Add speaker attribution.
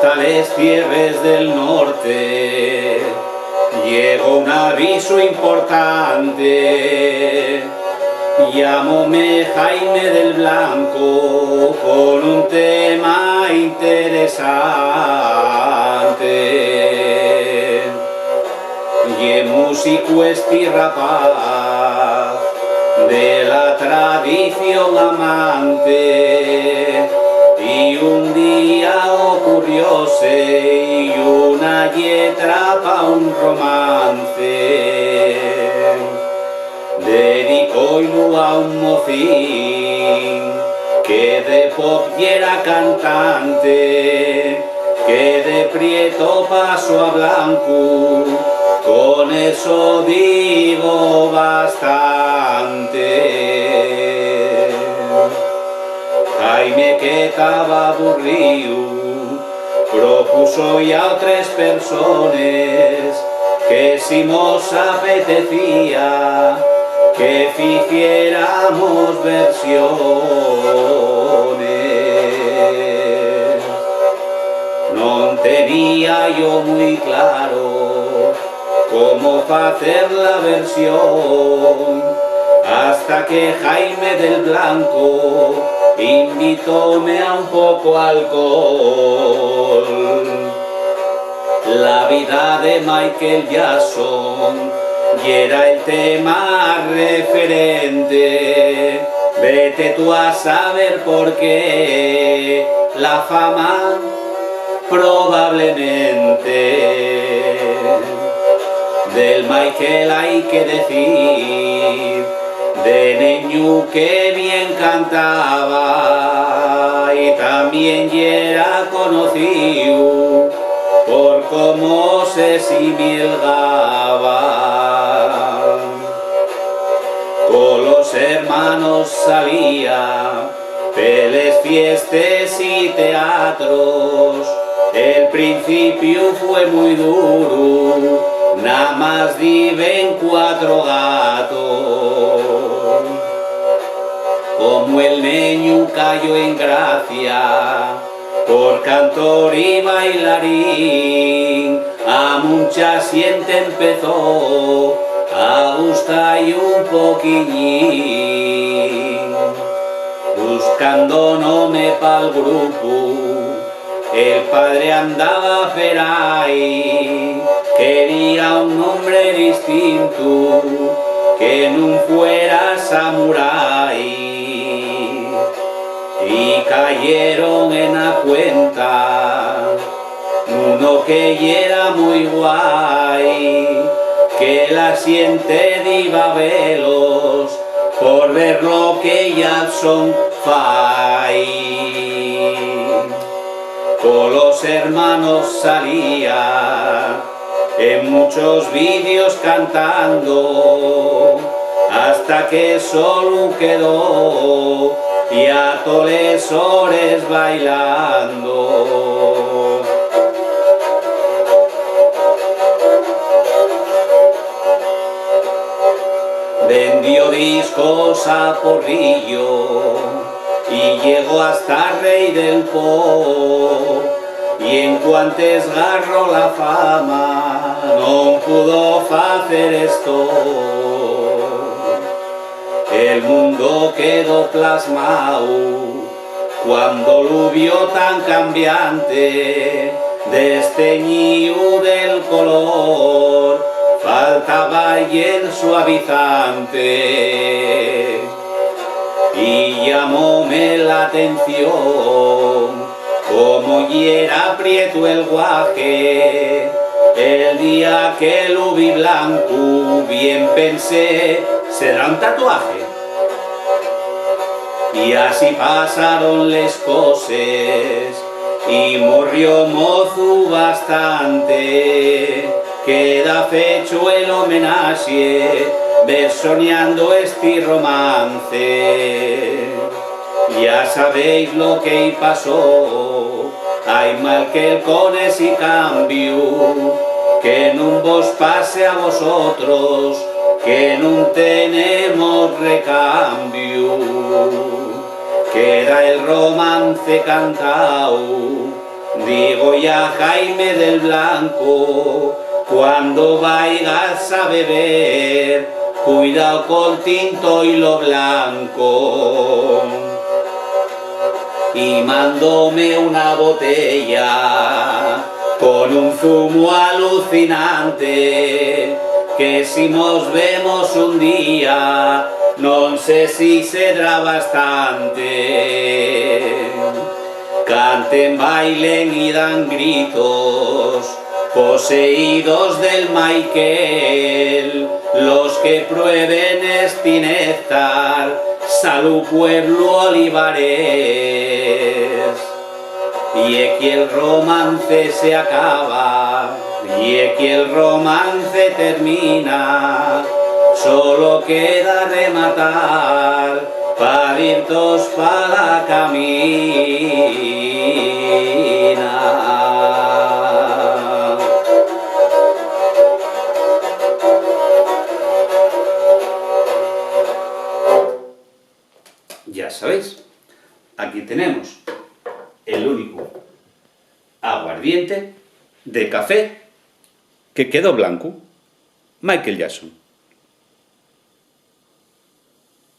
Speaker 1: hasta les cierres del norte. Llegó un aviso importante. Llámome Jaime del Blanco con un tema interesante. Y músico estirrapaz de la tradición amante. Y un día ocurrióse y una letra pa' un romance. Dedicólo a un mocín que de pop y era cantante, que de prieto pasó a blanco, con eso digo bastante. Jaime, que estaba aburrido, propuso ya a 3 personas que si nos apetecía que hiciéramos versiones. No tenía yo muy claro cómo hacer la versión, hasta que Jaime del Blanco invitóme a un poco alcohol. La vida de Michael Jackson y era el tema referente. Vete tú a saber por qué la fama probablemente. Del Michael hay que decir, de niño que bien cantaba y también ya era conocido por cómo se similgaba. Con los hermanos salía peles, fiestas y teatros. El principio fue muy duro, nada más viven 4 gatos. Como el niño cayó en gracia por cantor y bailarín, a mucha gente empezó a gustar y un poquillín. Buscando nombre pa'l grupo, el padre andaba por ahí, quería un nombre distinto, que no fuera samurái. Y cayeron en la cuenta uno que era muy guay, que la siente diva velos por ver lo que Jackson fai. Con los hermanos salía en muchos vídeos cantando, hasta que solo quedó y a toles horas bailando. Vendió discos a porrillo y llegó hasta rey del pop, y en cuanto esgarró la fama no pudo hacer esto. El mundo quedó plasmado cuando lo vio tan cambiante, desteñido del color, faltaba y el suavizante. Y llamóme la atención como y era prieto el guaje. El día que lo vi blanco bien pensé, ¿será un tatuaje? Y así pasaron las cosas y murió mozo bastante. Queda fecho el homenaje versoneando este romance. Ya sabéis lo que pasó, hay mal que el con ese cambio, que no vos pase a vosotros, que no tenemos recambio. Queda el romance cantado digo ya Jaime del Blanco, cuando vayas a beber, cuidado con tinto y lo blanco. Y mandóme una botella con un zumo alucinante, que si nos vemos un día, no sé si será bastante. Canten, bailen y dan gritos, poseídos del Michael, los que prueben este néctar, salud pueblo olivares. Y aquí el romance se acaba, y aquí el romance termina, solo queda rematar, para ir todos para caminar. Ya sabéis, aquí tenemos el único aguardiente de café que quedó blanco, Michael Jackson.